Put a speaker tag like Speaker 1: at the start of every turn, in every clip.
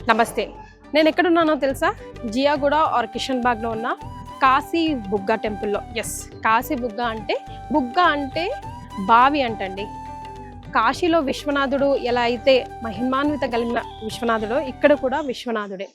Speaker 1: నమస్తే. నేను ఎక్కడున్నానో తెలుసా? జియాగూడ ఆర్ కిషన్ బాగ్లో ఉన్న కాశీ బుగ్గ టెంపుల్లో. ఎస్, కాశీ బుగ్గ అంటే బావి అంటండి. కాశీలో విశ్వనాథుడు ఎలా అయితే మహిమాన్విత కలిగిన విశ్వనాథుడో ఇక్కడ కూడా విశ్వనాథుడే.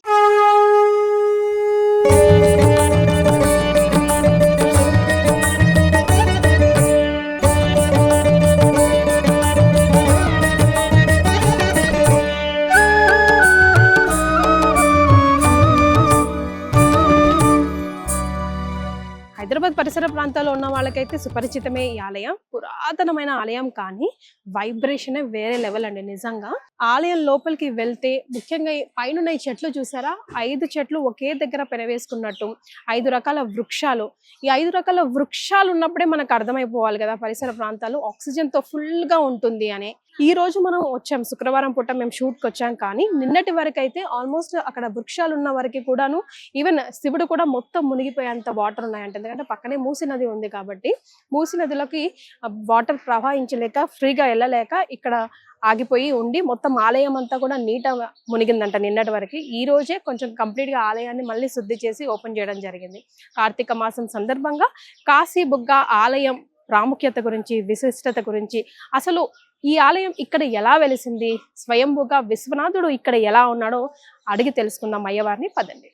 Speaker 1: హైదరాబాద్ పరిసర ప్రాంతాల్లో ఉన్న వాళ్ళకైతే సుపరిచితమే ఈ ఆలయం. పురాతనమైన ఆలయం, కానీ వైబ్రేషన్ వేరే లెవెల్ అండి. నిజంగా ఆలయం లోపలికి వెళ్తే ముఖ్యంగా పైన ఈ చెట్లు చూసారా, 5 చెట్లు ఒకే దగ్గర పెనవేసుకున్నట్టు 5 రకాల వృక్షాలు. ఈ 5 రకాల వృక్షాలు ఉన్నప్పుడే మనకు అర్థమైపోవాలి కదా పరిసర ప్రాంతాలు ఆక్సిజన్ తో ఫుల్ గా ఉంటుంది అని. ఈ రోజు మనం వచ్చాం, శుక్రవారం పూట మేము షూట్కి వచ్చాం, కానీ నిన్నటి వరకు అయితే ఆల్మోస్ట్ అక్కడ వృక్షాలు ఉన్న వరకు కూడాను ఈవెన్ శివుడు కూడా మొత్తం మునిగిపోయేంత వాటర్ ఉన్నాయంట. ఎందుకంటే పక్కనే మూసీ నది ఉంది కాబట్టి మూసీ నదిలోకి వాటర్ ప్రవహించలేక ఫ్రీగా వెళ్ళలేక ఇక్కడ ఆగిపోయి ఉండి మొత్తం ఆలయం అంతా కూడా నీట్గా మునిగిందంట నిన్నటి వరకు. ఈ రోజే కొంచెం కంప్లీట్గా ఆలయాన్ని మళ్ళీ శుద్ధి చేసి ఓపెన్ చేయడం జరిగింది. కార్తీక మాసం సందర్భంగా కాశీ బుగ్గ ఆలయం ప్రాముఖ్యత గురించి, విశిష్టత గురించి, అసలు ఈ ఆలయం ఇక్కడ ఎలా వెలిసింది, స్వయంభూగా విశ్వనాథుడు ఇక్కడ ఎలా ఉన్నాడో అడిగి తెలుసుకుందాం అయ్యవారిని. పదండి.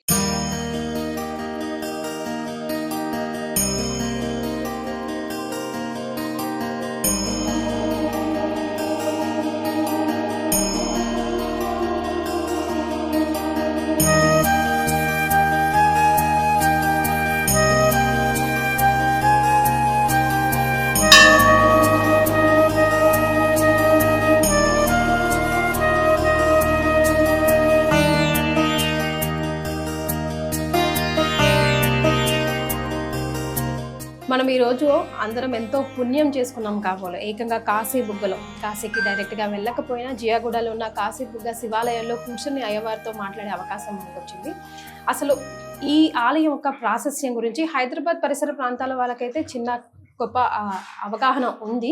Speaker 1: మనం ఈరోజు అందరం ఎంతో పుణ్యం చేసుకున్నాం కాబోలు. ఏకంగా కాశీ బుగ్గలో, కాశీకి డైరెక్ట్గా వెళ్ళకపోయినా జియాగూడలో ఉన్న కాశీ బుగ్గ శివాలయంలో కూర్చొని అయ్యవారితో మాట్లాడే అవకాశం మనకు వచ్చింది. అసలు ఈ ఆలయం యొక్క ప్రాశస్యం గురించి హైదరాబాద్ పరిసర ప్రాంతాల వాళ్ళకైతే చిన్న గొప్ప అవగాహన ఉంది.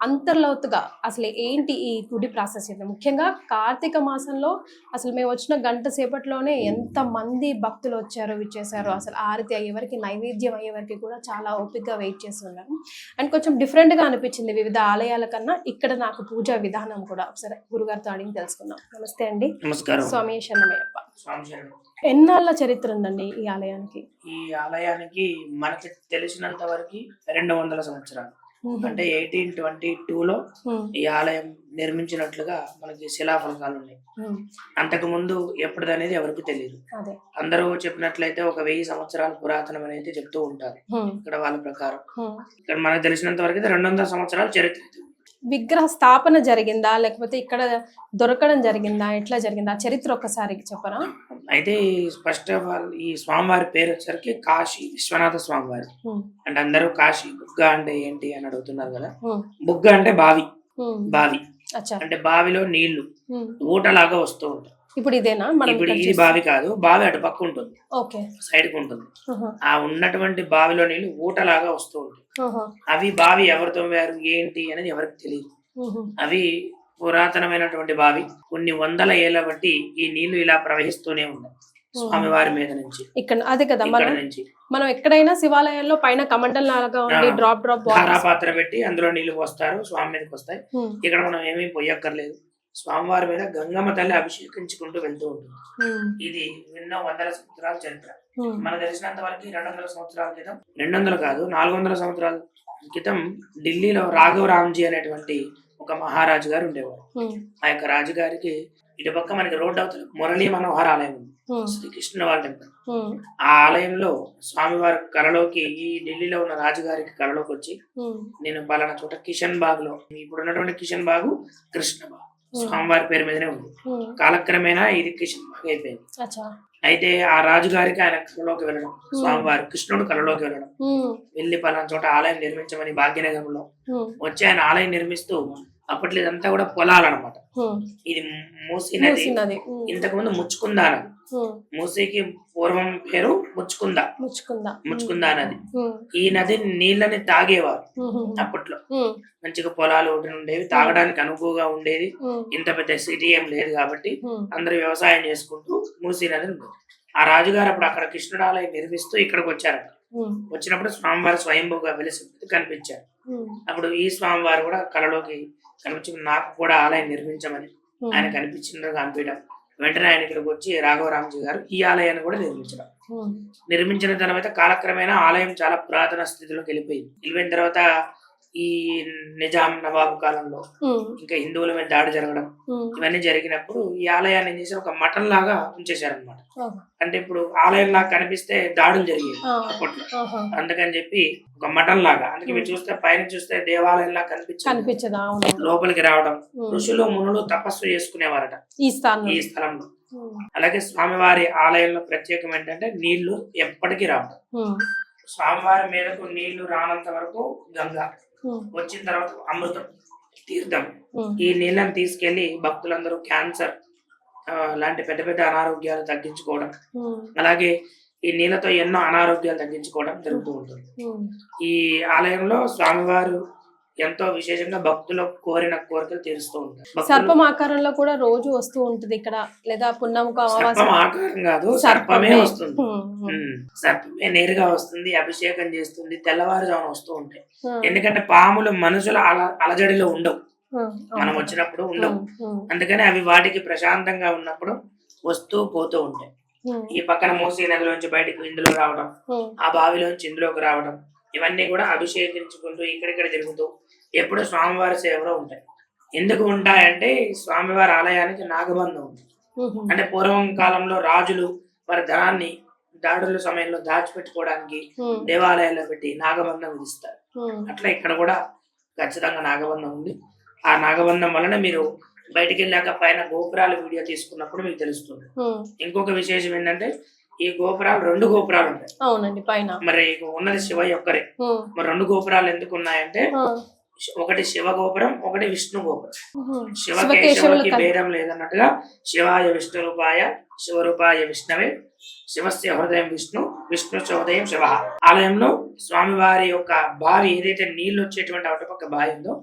Speaker 1: అంతర్లోతుగా అసలు ఏంటి ఈ గుడి ప్రాశస్యం, ముఖ్యంగా కార్తీక మాసంలో అసలు మేము వచ్చిన గంట సేపట్లోనే ఎంతమంది భక్తులు వచ్చారో, విచ్చేసారో. అసలు ఆరతి అయ్యేవరకు, నైవేద్యం అయ్యేవరకు కూడా చాలా ఓపికగా వెయిట్ చేస్తున్నారు. అండ్ కొంచెం డిఫరెంట్గా అనిపించింది వివిధ ఆలయాల కన్నా ఇక్కడ నాకు పూజా విధానం కూడా. ఒకసారి గురుగారితో అడిగి తెలుసుకుందాం. నమస్తే అండి.
Speaker 2: నమస్కారం.
Speaker 1: స్వామి శరణమయ్యప్ప. ఎన్నాళ్ళ చరిత్ర ఉందండి ఈ ఆలయానికి?
Speaker 2: ఈ ఆలయానికి మనకి తెలిసినంత వరకు 200 సంవత్సరాలు, అంటే 1822లో ఈ ఆలయం నిర్మించినట్లుగా మనకి శిలాఫలకాలు ఉన్నాయి. అంతకు ముందు ఎప్పటిదనేది ఎవరికి తెలియదు. అందరూ చెప్పినట్లయితే ఒక 1000 సంవత్సరాలు పురాతనం అనేది చెప్తూ ఉంటారు ఇక్కడ వాళ్ళ ప్రకారం. ఇక్కడ మనకు తెలిసినంత వరకు 200 సంవత్సరాల చరిత్ర.
Speaker 1: విగ్రహ స్థాపన జరిగిందా, లేకపోతే ఇక్కడ దొరకడం జరిగిందా, ఎట్లా జరిగిందా చరిత్ర ఒక్కసారి చెప్పరా?
Speaker 2: అయితే ఫస్ట్ ఆఫ్ ఆల్ ఈ స్వామివారి పేరు వచ్చరికి కాశీ విశ్వనాథ స్వామివారి. అంటే అందరూ కాశీ బుగ్గ అంటే ఏంటి అని అడుగుతున్నారు కదా. బుగ్గ అంటే బావి. బావి అంటే బావిలో నీళ్లు ఊటలాగా వస్తూ ఉంటాయి.
Speaker 1: ఇప్పుడు ఇదేనా?
Speaker 2: ఇప్పుడు ఇది బావి కాదు, బావి అటు పక్క ఉంటుంది, సైడ్ కు ఉంటుంది. ఆ ఉన్నటువంటి బావిలో నీళ్లు ఊటలాగా వస్తూ ఉంటాయి. అవి బావి ఎవరు తవ్వారు ఏంటి అనేది ఎవరికి తెలియదు. అవి పురాతనమైనటువంటి బావి. కొన్ని 100 ఏళ్ల బట్టి ఈ నీళ్లు ఇలా ప్రవహిస్తూనే ఉన్నాయి స్వామివారి మీద నుంచి.
Speaker 1: ఇక్కడ అదే కదా మనం ఎక్కడైనా శివాలయాల్లో పైన కమండల్ లాగా ఉండి డ్రాప్
Speaker 2: పాత్ర పెట్టి అందులో నీళ్లు పోస్తారు, స్వామి మీదకి వస్తాయి. ఇక్కడ మనం ఏమీ పొయ్యక్కర్లేదు. స్వామివారి మీద గంగమ్మ తల్లి అభిషేకించుకుంటూ వెళ్తూ ఉంటుంది. ఇది ఎన్నో 100 సంవత్సరాల చరిత్ర. మనకు తెలిసినంత వరకు 200 సంవత్సరాల క్రితం, 200 కాదు 400 సంవత్సరాల క్రితం ఢిల్లీలో రాఘవ రామ్జీ అనేటువంటి ఒక మహారాజు గారు ఉండేవారు. ఆ యొక్క రాజుగారికి ఇటుపక్క మనకి రోడ్డు అవతల మురళీ మనోహర్ ఆలయం ఉంది, శ్రీకృష్ణ వాళ్ళ టెంపుల్. ఆ ఆలయంలో స్వామివారి కళలోకి, ఈ ఢిల్లీలో ఉన్న రాజుగారికి కళలోకి వచ్చి, నేను పలానా చోట కిషన్ బాగ్ లో, ఇప్పుడు ఉన్నటువంటి కిషన్ బాగు కృష్ణ బాగ్ స్వామివారి పేరు మీదనే ఉంది. కాలక్రమేణా ఇది కిషన్ బాగ్ అయిపోయింది. అయితే ఆ రాజుగారికి ఆయన కళలోకి వెళ్ళడం, స్వామివారి కృష్ణుడు కళలోకి వెళ్ళడం, వెళ్ళి పలానా చోట ఆలయం నిర్మించమని భాగ్యనగరంలో వచ్చి ఆయన ఆలయం నిర్మిస్తూ, అప్పట్లో ఇదంతా కూడా పొలాలన్నమాట. ఇది మూసీ నది, ఇంతకు ముందు ముచ్చుకుందా నది. మూసీకి పూర్వం పేరు ముచ్చుకుంద. ముచ్చుకుంద నది. ఈ నది నీళ్ళని తాగేవారు అప్పట్లో. మంచిగా పొలాలు ఒకటి ఉండేవి, తాగడానికి అనువుగా ఉండేది. ఇంత పెద్ద సిటీ ఏం లేదు కాబట్టి అందరూ వ్యవసాయం చేసుకుంటూ మూసీ నది ఉండేది. ఆ రాజుగారు అప్పుడు అక్కడ కృష్ణుడు ఆలయం నిర్మిస్తూ ఇక్కడికి వచ్చారట. వచ్చినప్పుడు స్వామివారు స్వయంభూగా వెలిసి కనిపించారు. అప్పుడు ఈ స్వామివారు కూడా కళలోకి కనిపించి నాకు కూడా ఆలయం నిర్మించమని ఆయన కనిపించినట్టుగా అనిపించడం, వెంటనే ఆయన ఇక్కడికి వచ్చి రాఘవరామ్జీ గారు ఈ ఆలయాన్ని కూడా నిర్మించడం. నిర్మించిన తర్వాత కాలక్రమేణా ఆలయం చాలా పురాతన స్థితిలోకి వెళ్ళిపోయిన తర్వాత ఈ నిజాం నవాబు కాలంలో ఇంకా హిందువుల మీద దాడి జరగడం ఇవన్నీ జరిగినప్పుడు ఈ ఆలయాన్ని ఏం చేశారు, ఒక మఠం లాగా ఉంచేశారనమాట. అంటే ఇప్పుడు ఆలయం లాగా కనిపిస్తే దాడులు జరిగేవి అప్పట్లో, అందుకని చెప్పి ఒక మఠం లాగా. అందుకే మీరు చూస్తే పైన చూస్తే దేవాలయం లాగా కనిపించదా, లోపలికి రావడం. ఋషులు మునులు తపస్సు చేసుకునేవారట ఈ స్థలంలో. అలాగే స్వామివారి ఆలయంలో ప్రత్యేకం ఏంటంటే నీళ్లు ఎప్పటికీ రావడం. స్వామివారి మీదకు నీళ్లు రానంత వరకు గంగా, వచ్చిన తర్వాత అమృతం, తీర్థం. ఈ నీళ్ళని తీసుకెళ్లి భక్తులందరూ క్యాన్సర్ లాంటి పెద్ద పెద్ద అనారోగ్యాలు తగ్గించుకోవడం, అలాగే ఈ నీళ్ళతో ఎన్నో అనారోగ్యాలు తగ్గించుకోవడం జరుగుతూ ఉంటుంది. ఈ ఆలయంలో స్వామివారు ఎంతో విశేషంగా భక్తులు కోరిన కోరికలు తీరుస్తూ ఉంటారు.
Speaker 1: సర్పం ఆకారంలో కూడా రోజు వస్తూ ఉంటుంది ఇక్కడ, లేదా పున్నముకు
Speaker 2: సర్పం ఆకారం కాదు, సర్పమే వస్తుంది. సర్పమే నేరుగా వస్తుంది, అభిషేకం చేస్తుంది, తెల్లవారుజామున వస్తూ ఉంటాయి. ఎందుకంటే పాములు మనుషుల అలజడిలో ఉండవు, మనం వచ్చినప్పుడు ఉండవు. అందుకని అవి వాటికి ప్రశాంతంగా ఉన్నప్పుడు వస్తూ పోతూ ఉంటాయి. ఈ పక్కన మూసీ నదిలోంచి బయటకు ఇందులో రావడం, ఆ బావిలోంచి ఇందులోకి రావడం, ఇవన్నీ కూడా అభిషేకించుకుంటూ ఇక్కడిక్కడ తిరుగుతూ ఎప్పుడు స్వామివారి సేవలో ఉంటాయి. ఎందుకు ఉంటాయంటే స్వామివారి ఆలయానికి నాగబంధం ఉంది. అంటే పూర్వం కాలంలో రాజులు వారి ధనాన్ని దాడుల సమయంలో దాచిపెట్టుకోవడానికి దేవాలయాల్లో పెట్టి నాగబంధం విధిస్తారు. అట్లా ఇక్కడ కూడా ఖచ్చితంగా నాగబంధం ఉంది. ఆ నాగబంధం వలన మీరు బయటికి వెళ్ళాక పైన గోపురాలు వీడియో తీసుకున్నప్పుడు మీకు తెలుస్తుంది. ఇంకొక విశేషం ఏంటంటే ఈ గోపురాలు 2 గోపురాలు ఉంటాయి.
Speaker 1: అవునండి, పైన
Speaker 2: మరి ఉన్నది శివయ్య ఒక్కరే. మరి 2 గోపురాలు ఎందుకు ఉన్నాయంటే ఒకటి శివ గోపురం, ఒకటి విష్ణు గోపురం. శివకేశవులకి భేదం లేదన్నట్టుగా శివాయ విష్ణు రూపాయ శివరూపాయ విష్ణవే శివస్య హృదయం విష్ణు విష్ణు హృదయం శివ. ఆలయంలో స్వామివారి యొక్క బావి ఏదైతే నీళ్లు వచ్చేటువంటి అటుపక్క బావి ఉందో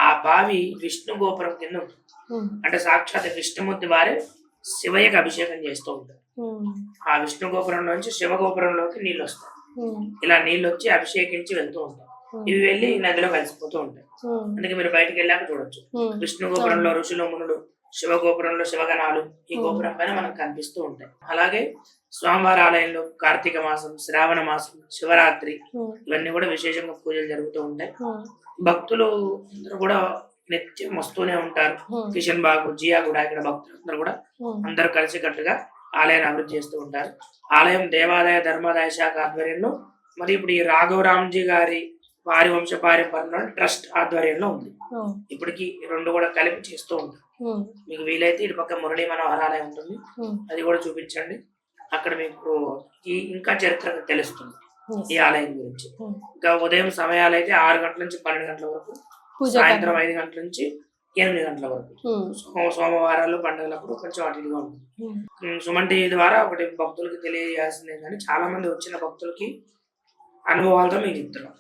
Speaker 2: ఆ బావి విష్ణు గోపురం కింద ఉంటుంది. అంటే సాక్షాత్ విష్ణుమూర్తి వారే శివయ్యకి అభిషేకం చేస్తూ ఉంటారు. ఆ విష్ణు గోపురంలోంచి శివ గోపురంలోకి నీళ్ళు వస్తాయి. ఇలా నీళ్ళు వచ్చి అభిషేకించి వెళ్తూ ఉంటాయి. ఇవి వెళ్ళి నదిలో కలిసిపోతూ ఉంటాయి. అందుకే మీరు బయటకు వెళ్ళాక చూడొచ్చు. విష్ణు గోపురంలో ఋషులు మునులు, శివ గోపురంలో శివగణాలు ఈ గోపురం పైన మనకు కనిపిస్తూ ఉంటాయి. అలాగే స్వామివారి ఆలయంలో కార్తీక మాసం, శ్రావణ మాసం, శివరాత్రి ఇవన్నీ కూడా విశేషంగా పూజలు జరుగుతూ ఉంటాయి. భక్తులు అందరూ కూడా నిత్యం వస్తూనే ఉంటారు. కిషన్ బాగు, జియా కూడా ఇక్కడ భక్తులు అందరూ కూడా అందరూ కలిసికట్టుగా ఆలయాన్ని అభివృద్ధి చేస్తూ ఉంటారు. ఆలయం దేవాదాయ ధర్మాదాయ శాఖ ఆధ్వర్యంలో, మరి ఇప్పుడు ఈ రాఘవరామ్జీ గారి వారి వంశపారంపర్యంలో ట్రస్ట్ ఆధ్వర్యంలో ఉంది. ఇప్పటికి 2 కూడా కలిపి చేస్తూ ఉంటారు. మీకు వీలైతే ఇటు పక్క మురళీ మనోహర్ ఆలయం ఉంటుంది, అది కూడా చూపించండి. అక్కడ మీకు ఇంకా చరిత్ర తెలుస్తుంది ఈ ఆలయం గురించి. ఇంకా ఉదయం సమయాలు అయితే 6 గంటల నుంచి 12 గంటల వరకు, సాయంత్రం 5 గంటల నుంచి 8 గంటల వరకు. సోమవారాలు పండుగలప్పుడు కొంచెం అటు ఇటుగా ఉంటుంది. సుమన్ టీవీ ద్వారా ఒకటి భక్తులకి తెలియజేయాల్సిందే, కానీ చాలా మంది వచ్చిన భక్తులకి అనుభవాలతో మీకు చెప్తున్నాం.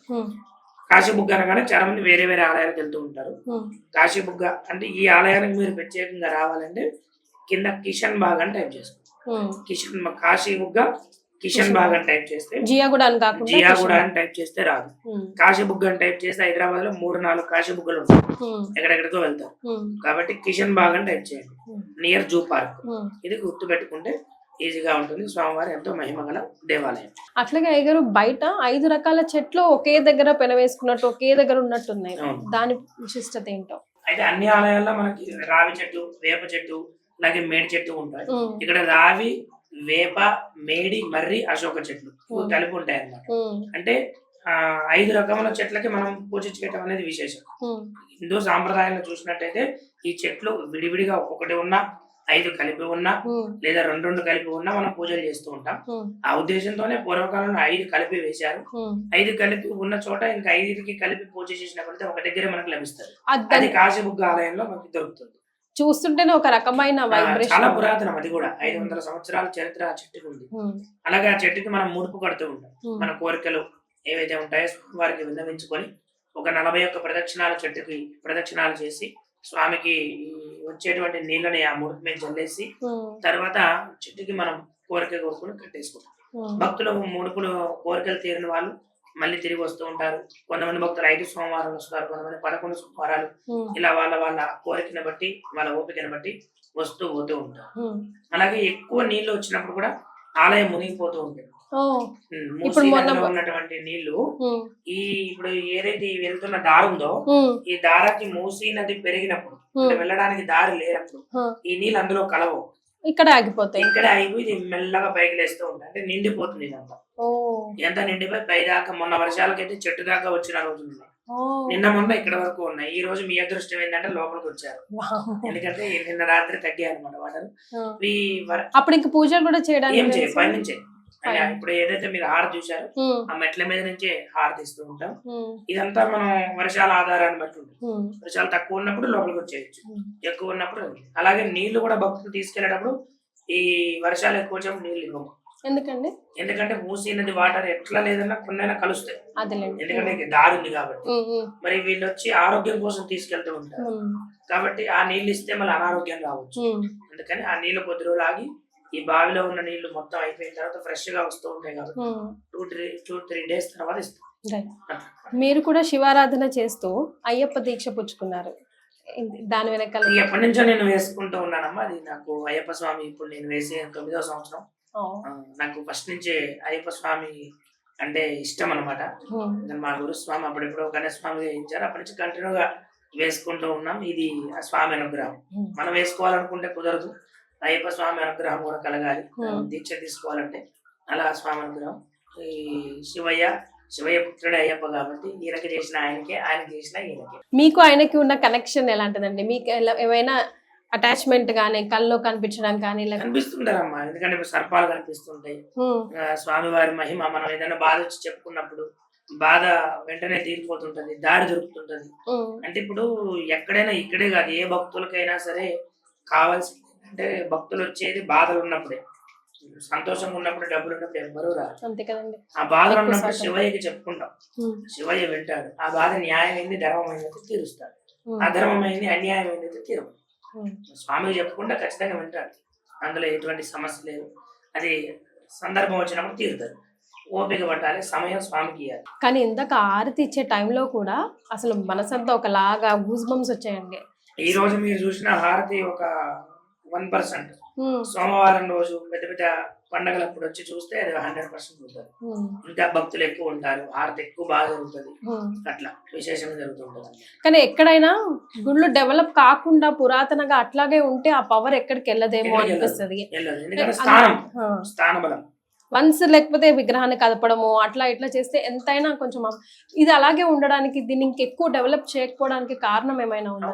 Speaker 2: కాశీబుగ్గ అనగానే చాలా మంది వేరే వేరే ఆలయాలకు వెళ్తూ ఉంటారు. కాశీబుగ్గ అంటే ఈ ఆలయానికి మీరు ప్రత్యేకంగా రావాలంటే కింద కిషన్ బాగ్ అని టైప్ చేసుకోండి. కాశీబుగ్గ కిషన్ బాగ్ అని టైప్ చేస్తే, జియాగూడ అని టైప్ చేస్తే రాదు. కాశీబుగ్గ అని టైప్ చేస్తే హైదరాబాద్ లో 3-4 కాశీబుగ్గలు ఉంటాయి, ఎక్కడెక్కడికో వెళ్తారు. కాబట్టి కిషన్ బాగ్ అని టైప్ చేయండి, నియర్ జూ పార్క్. ఇది గుర్తు పెట్టుకుంటే ఈజీగా ఉంటుంది. స్వామివారి ఎంతో మహిమగల దేవాలయం.
Speaker 1: అట్లాగే అయ్యగారు బయట 5 రకాల చెట్లు ఒకే దగ్గర పెనవేసుకున్నట్టు ఒకే దగ్గర ఉన్నట్టు ఉన్నాయి, దాని విశిష్టత ఏంటో?
Speaker 2: అయితే అన్ని ఆలయాల్లో మనకి రావి చెట్టు, వేప చెట్టు, అలాగే మేడి చెట్టు ఉంటాయి. ఇక్కడ రావి, వేప, మేడి, మర్రి, అశోక చెట్లు కలిపి ఉంటాయి అన్నమాట. అంటే 5 రకముల చెట్లకి మనం పూజ చేయటం అనేది విశేషం. హిందూ సాంప్రదాయంలో చూసినట్టయితే ఈ చెట్లు విడివిడిగా ఒక్కొక్కటి ఉన్నా, 5 కలిపి ఉన్నా, లేదా 2 కలిపి ఉన్నా మనం పూజలు చేస్తూ ఉంటాం. ఆ ఉద్దేశంతోనే పూర్వకాలంలో 5 కలిపి వేశారు. 5 కలిపి ఉన్న చోట ఇంకా 5కి కలిపి పూజ చేసిన ఫలితం ఒక దగ్గర మనకు లభిస్తుంది. అది కాశీబుగ్గ ఆలయంలో మనకి దొరుకుతుంది.
Speaker 1: చూస్తుంటేనే ఒక రకమైన
Speaker 2: చాలా
Speaker 1: వైబ్రేషన్.
Speaker 2: పురాతనం అది కూడా 500 సంవత్సరాల చరిత్ర ఆ చెట్టుకు ఉంది. అలాగే ఆ చెట్టుకి మనం ముడుపు కడుతూ ఉంటాం. మన కోరికలు ఏవైతే ఉంటాయో వారికి విన్నవించుకొని ఒక 41 ప్రదక్షిణాలు చెట్టుకి ప్రదక్షిణాలు చేసి స్వామికి వచ్చేటువంటి నీళ్ళని ఆ ముడుపు మీద జల్లేసి తర్వాత చెట్టుకి మనం కోరిక కోరుకుని కట్టేసుకుంటాం. భక్తులు ముడుపులు కోరికలు తీరిన వాళ్ళు మళ్ళీ తిరిగి వస్తూ ఉంటారు. కొంతమంది భక్తులు 5 సోమవారాలు వస్తారు, కొంతమంది 11 సోమవారాలు, ఇలా వాళ్ళ వాళ్ళ కోరికను బట్టి వాళ్ళ ఓపికను బట్టి వస్తూ పోతూ ఉంటారు. అలాగే ఎక్కువ నీళ్లు వచ్చినప్పుడు కూడా ఆలయం మునిగిపోతూ ఉంటుంది. మూసీ నదిలో ఉన్నటువంటి నీళ్లు ఈ ఇప్పుడు ఏదైతే వెళ్తున్న దారి ఉందో ఈ దారికి మూసీ నది పెరిగినప్పుడు వెళ్ళడానికి దారి లేనప్పుడు ఈ నీళ్ళు అందులో కలవవు,
Speaker 1: ఇక్కడ ఆగిపోతాయి.
Speaker 2: ఇక్కడ అయిపోయి ఇది మెల్లగా పైకి లేస్తూ ఉంటాయి. అంటే నిండిపోతుంది ఇదంతా. ఎంత నిండిపోయి పై దాకా మొన్న వర్షాలకైతే చెట్టు దాకా వచ్చిన రోజులు నిన్న మొన్న ఇక్కడ వరకు ఉన్నాయి. ఈ రోజు మీ అదృష్టం ఏంటంటే లోపలికి వచ్చారు. ఎందుకంటే నిన్న రాత్రి తగ్గాయి అనమాట వాటర్.
Speaker 1: అప్పుడు ఇంక పూజలు కూడా చేయడానికి
Speaker 2: ఏం చేయ పైనుంచే ఇప్పుడు ఏదైతే మీరు హార చూసారో ఆ మెట్ల మీద నుంచే హార తీస్తూ ఉంటాం. ఇదంతా మనం వర్షాల ఆధారాన్ని బట్టి ఉంటుంది. వర్షాలు తక్కువ ఉన్నప్పుడు లోపలికి వచ్చేయచ్చు, ఎక్కువ ఉన్నప్పుడు. అలాగే నీళ్లు కూడా భక్తులు తీసుకెళ్లేటప్పుడు ఈ వర్షాలు ఎక్కువ వచ్చేప్పుడు నీళ్ళు ఇవ్వము. ఎందుకంటే మూసీ నది వాటర్ ఎట్లా లేదన్నా కొన్నైనా కలుస్తాయి. ఎందుకంటే దారి ఉంది కాబట్టి. మరి వీళ్ళు వచ్చి ఆరోగ్యం కోసం తీసుకెళ్తూ ఉంటారు కాబట్టి ఆ నీళ్ళు ఇస్తే మళ్ళీ అనారోగ్యం రావచ్చు. అందుకని ఆ నీళ్లు కొద్ది రోజులు ఆగి ఈ బావిలో ఉన్న నీళ్లు మొత్తం అయిపోయిన తర్వాత ఫ్రెష్ గా వస్తూ ఉంటాయి కాబట్టి 2-3 డేస్ తర్వాత ఇస్తాం.
Speaker 1: మీరు కూడా శివారాధన చేస్తూ అయ్యప్ప దీక్ష పుచ్చుకున్నారు. దాని వెనకాల
Speaker 2: ఎప్పటి నుంచో నేను వేసుకుంటూ ఉన్నానమ్మా. అది నాకు అయ్యప్ప స్వామి ఇప్పుడు నేను వేసే 9వ సంవత్సరం. నాకు ఫస్ట్ నుంచే అయ్యప్ప స్వామి అంటే ఇష్టం అనమాట. మా గురుస్వామి అప్పుడెప్పుడో గణేశస్వామి వేయించారు. అప్పటి నుంచి కంటిన్యూగా వేసుకుంటూ ఉన్నాం. ఇది ఆ స్వామి అనుగ్రహం. మనం వేసుకోవాలనుకుంటే కుదరదు, అయ్యప్ప స్వామి అనుగ్రహం కూడా కలగాలి. దీక్ష తీసుకోవాలంటే అలా స్వామి అనుగ్రహం. ఈ శివయ్య పుత్రుడు అయ్యప్ప కాబట్టి ఈయనకి చేసిన ఆయనకి, ఆయన చేసిన ఈయనకి.
Speaker 1: మీకు ఆయనకి ఉన్న కనెక్షన్ ఎలాంటిదండి? మీకు ఏమైనా అటాచ్మెంట్ గానీ కల్లో కనిపించడం కానీ
Speaker 2: కనిపిస్తుంటారమ్మా? ఎందుకంటే ఇప్పుడు సర్పాలు కనిపిస్తుంటాయి. స్వామి వారి మహిమ మనం ఏదైనా బాధ వచ్చి చెప్పుకున్నప్పుడు బాధ వెంటనే తీరిపోతుంటది, దారి దొరుకుతుంటది. అంటే ఇప్పుడు ఎక్కడైనా ఇక్కడే కాదు, ఏ భక్తులకైనా సరే కావాల్సింది అంటే భక్తులు వచ్చేది బాధలు ఉన్నప్పుడే. సంతోషంగా ఉన్నప్పుడు, డబ్బులు ఉన్నప్పుడు ఎవ్వరూ రాదు. ఆ బాధలు ఉన్నప్పుడు శివయ్యకి చెప్పుకుంటాం, శివయ్య వింటాడు. ఆ బాధ న్యాయమైంది ధర్మమైనది తీరుస్తాడు, అధర్మమైంది అన్యాయమైనది తీరు. స్వామికి చెప్పుకుంటే ఖచ్చితంగా వింటాడు. అందులో ఎటువంటి సమస్య లేదు. అది సందర్భం వచ్చినప్పుడు తీరుతాడు. ఓపిక పట్టాలి, సమయం స్వామికి ఇవ్వాలి.
Speaker 1: కానీ ఇందాక ఆరతి ఇచ్చే టైంలో కూడా అసలు మనసంతా ఒకలాగా గూస్ బంప్స్ వచ్చాయండి.
Speaker 2: ఈ రోజు మీరు చూసిన హారతి ఒక 1%. సోమవారం రోజు పెద్ద పెద్ద పండగలప్పుడు వచ్చి చూస్తే అది 100% ఉంటుంది. ఇంకా భక్తులు ఎక్కువ ఉంటారు, హారతి ఎక్కువ బాగా జరుగుతుంది, అట్లా విశేషంగా జరుగుతుంటది.
Speaker 1: కానీ ఎక్కడైనా గుళ్ళు డెవలప్ కాకుండా పురాతనగా అట్లాగే ఉంటే ఆ పవర్ ఎక్కడికి వెళ్ళదేమో అనిపిస్తుంది.
Speaker 2: ఎందుకంటే స్థానబలం
Speaker 1: వన్స్ లేకపోతే విగ్రహాన్ని కదపడము అట్లా ఇట్లా చేస్తే ఎంతైనా కొంచెం ఇది అలాగే ఉండడానికి, దీన్ని ఇంకెక్కువ డెవలప్ చేయకపోవడానికి కారణం ఏమైనా ఉందా?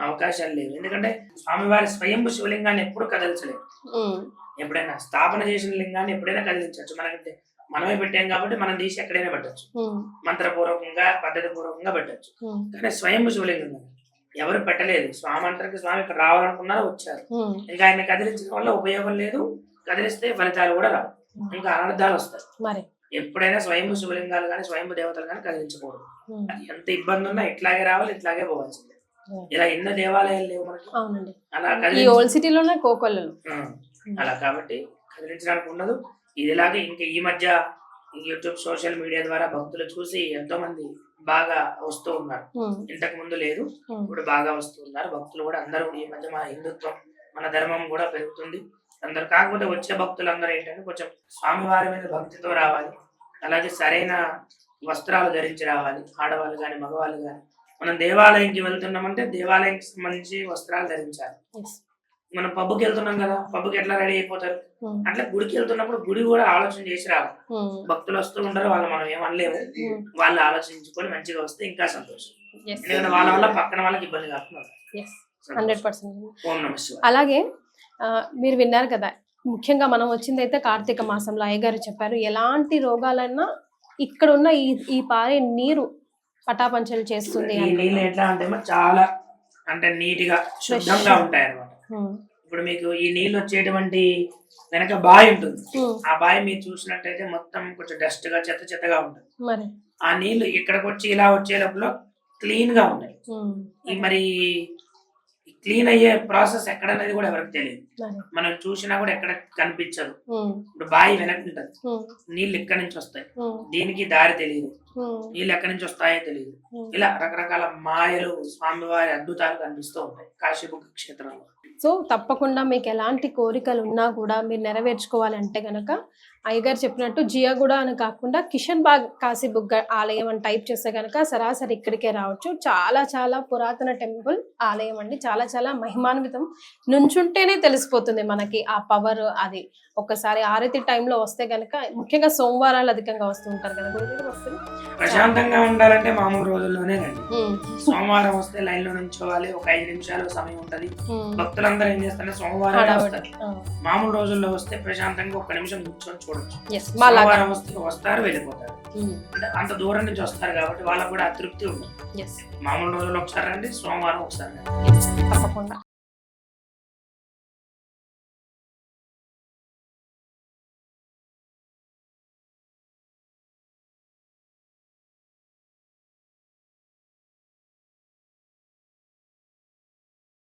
Speaker 2: అవకాశాలు లేవు. ఎందుకంటే స్వామివారి స్వయంభు శివలింగాన్ని ఎప్పుడు కదల్చలేదు. ఎప్పుడైనా స్థాపన చేసిన లింగాన్ని ఎప్పుడైనా కదిలించవచ్చు. మనకంటే మనమే పెట్టాం కాబట్టి మనం తీసి ఎక్కడైనా పెట్టచ్చు, మంత్రపూర్వకంగా పద్ధతి పూర్వకంగా పెట్టచ్చు. కానీ స్వయంభు శివలింగం ఎవరు పెట్టలేదు. స్వామి అంటారికి స్వామి ఇక్కడ రావాలనుకున్నారో వచ్చారు. ఇంకా ఆయన కదిలించడం వల్ల ఉపయోగం లేదు, కదిలిస్తే ఫలితాలు కూడా రావు, ఇంకా అనర్థాలు వస్తాయి. ఎప్పుడైనా స్వయంభు శివలింగాలు కానీ స్వయంభు దేవతలు కానీ కదిలించకూడదు. అది ఎంత ఇబ్బంది ఉన్నా ఇట్లాగే రావాలి, ఇట్లాగే పోవాల్సిందే. ఇలా ఎన్నో దేవాలయాలు లేవు మనకి. అలా కాబట్టి కదిలించడానికి ఉండదు. ఇదిలాగే ఇంకా ఈ మధ్య యూట్యూబ్ సోషల్ మీడియా ద్వారా భక్తులు చూసి ఎంతో మంది బాగా వస్తూ ఉన్నారు. ఇంతకు ముందు లేదు, ఇప్పుడు బాగా వస్తూ ఉన్నారు భక్తులు కూడా. అందరూ ఈ మధ్య మన హిందుత్వం, మన ధర్మం కూడా పెరుగుతుంది అందరు. కాకపోతే వచ్చే భక్తులు అందరూ ఏంటంటే కొంచెం స్వామివారి మీద భక్తితో రావాలి. అలాగే సరైన వస్త్రాలు ధరించి రావాలి, ఆడవాళ్ళు కానీ మగవాళ్ళు కానీ. మనం దేవాలయంకి వెళ్తున్నామంటే దేవాలయానికి సంబంధించి వస్త్రాలు ధరించాలి. మనం పబ్బుకి వెళ్తున్నాం కదా, పబ్బుకి ఎట్లా రెడీ అయిపోతారు, అట్లా గుడికి వెళ్తున్నప్పుడు గుడి కూడా ఆలోచన చేసి రావాలి. భక్తులు వస్తూ ఉంటారు, వాళ్ళు మనం ఏమనలేము, వాళ్ళు ఆలోచించుకొని మంచిగా వస్తే ఇంకా సంతోషం. ఎందుకంటే వాళ్ళ వల్ల పక్కన వాళ్ళకి ఇబ్బంది కాకుండా.
Speaker 1: 100%. అలాగే మీరు విన్నారు కదా, ముఖ్యంగా మనం వచ్చిందైతే కార్తీక మాసంలో. అయ్యగారు చెప్పారు ఎలాంటి రోగాలన్నా ఇక్కడ ఉన్న ఈ పారే నీరు పటాపంచలు చేస్తుంది.
Speaker 2: నీళ్ళు ఎట్లా అంటే చాలా అంటే నీట్ గా శుద్ధంగా ఉంటాయి అన్నమాట. ఇప్పుడు మీకు ఈ నీళ్ళు వచ్చేటువంటి వెనక బావి ఉంటుంది, ఆ బావి మీరు చూసినట్టయితే మొత్తం కొంచెం డస్ట్ గా చెత్త చెత్తగా ఉంటుంది.
Speaker 1: మరి
Speaker 2: ఆ నీళ్లు ఇక్కడికి వచ్చి ఇలా వచ్చే లోపల క్లీన్ గా ఉన్నాయి. ఈ మరి క్లీన్ అయ్యే ప్రాసెస్ ఎక్కడనేది కూడా ఎవరికి తెలియదు. మనం చూసినా కూడా ఎక్కడ కనిపించదు. ఇప్పుడు బావి వెనక ఉంటది, నీళ్ళు ఎక్కడి నుంచి వస్తాయి, దీనికి దారి తెలియదు, నీళ్ళు ఎక్కడి నుంచి వస్తాయో తెలియదు. ఇలా రకరకాల మాయలు, స్వామివారి అద్భుతాలు కనిపిస్తూ ఉంటాయి కాశీబుగ్గ క్షేత్రంలో.
Speaker 1: సో తప్పకుండా మీకు ఎలాంటి కోరికలు ఉన్నా కూడా మీరు నెరవేర్చుకోవాలంటే గనక అయ్యగారు చెప్పినట్టు జియాగూడ అని కాకుండా కిషన్ బాగ్ కాశీబుగ్గ ఆలయం అని టైప్ చేస్తే కనుక సరాసరి ఇక్కడికే రావచ్చు. చాలా చాలా పురాతన టెంపుల్ ఆలయం అండి, చాలా చాలా మహిమాన్వితం. నుంచుంటేనే తెలిసిపోతుంది మనకి ఆ పవర్. అది ఒక్కసారి ఆరతి టైంలో వస్తే గనక, ముఖ్యంగా సోమవారాలు అధికంగా వస్తూ ఉంటారు కదా గురుగారు, వస్తుంది.
Speaker 2: ప్రశాంతంగా ఉండాలంటే మామూలు రోజుల్లోనే రండి. సోమవారం వస్తే లైన్ లో నుంచోవాలి, ఒక 5 నిమిషాలు సమయం ఉంటది. భక్తులందరూ ఏం చేస్తారు, సోమవారం వస్తారు. మామూలు రోజుల్లో వస్తే ప్రశాంతంగా 1 నిమిషం కూర్చొని చూడొచ్చు. సోమవారం వస్తే వస్తారు, వెళ్ళిపోతారు. అంటే అంత దూరం నుంచి వస్తారు కాబట్టి వాళ్ళకు కూడా అతృప్తి ఉంటుంది. మామూలు రోజుల్లో ఒకసారి రండి, సోమవారం ఒకసారి రండి.
Speaker 1: తప్పకుండా.